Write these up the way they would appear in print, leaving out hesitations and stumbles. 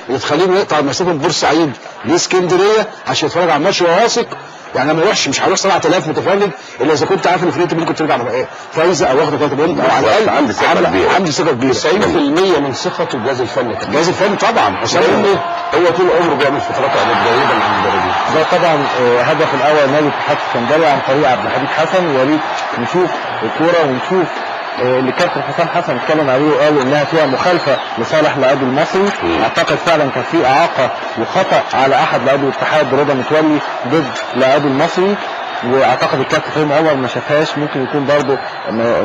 اللي تخليني يقطع مسافه من بورسعيد لاسكندريه عشان يتفرج على الماتش وهو واثق يعني ما يروحش، مش هيروح 7000 متفرج الا اذا كنت عارف ان فرقتي ممكن ترجع فايزه او واخده 3 بونت او على الاقل عندي ثقه كبيره. عندي ثقه كبيره 90% من ثقته الجهاز الفني. الجهاز الفني طبعا لان هو طول عمره بيعمل فترات اعداد جيده مع المدربين. ده طبعا هدف الاول نادي الاتحاد السكندري عن طريق عبد الحميد حسن. ويا ريت نشوف الكوره ونشوف اللي كابتن حسام حسن اتكلم عليه وقال انها فيها مخالفه لصالح لاعبي المصري. اعتقد فعلا كان في اعاقه وخطا على احد لاعبي الاتحاد رضا متولي ضد لاعبي المصري، واعتقد الكابتن فهيم عمر ما شافهاش، ممكن يكون برضه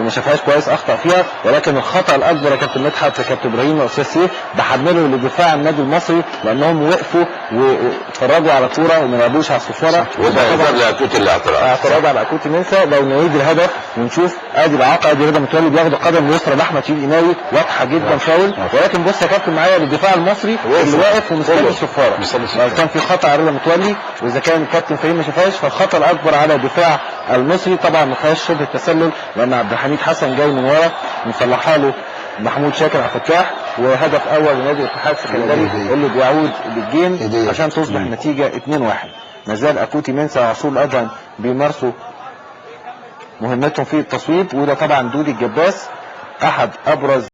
ما شافهاش كويس، اخطا فيها. ولكن الخطا الاكبر يا كابتن مدحت يا كابتن ابراهيم واستاذ سيف بحمله لدفاع النادي المصري لانهم وقفوا واتفرجوا على كوره وما لعبوش على الصفاره. وده طبعا لاكوتي اللي اعتراض على اكوتي منسى. لو نعيد الهدف ونشوف ادي العاقه، ادي رضا متولي بياخد القدم اليسرى لاحمد شريف إناوي واضحه جدا فاول. ولكن بص يا كابتن معايا للدفاع المصري اللي واقف ومستني الصفاره. كان في خطا على رضا متولي، واذا كان الكابتن فهيم ما شافهاش فالخطا الاكبر على دفاع المصري. طبعا ما فيهاش شبه التسلل لان عبد الحميد حسن جاي من ورا مصلحها له محمود شاكر على الفتاح. وهدف اول لنادي الاتحاد السكندري اللي بيعود للجيم عشان تصبح نتيجه 2-1. ما زال اكوتي منسى وعصور الادهم بيمارسوا مهمتهم في التصويب. وده طبعا دودي الجباس احد ابرز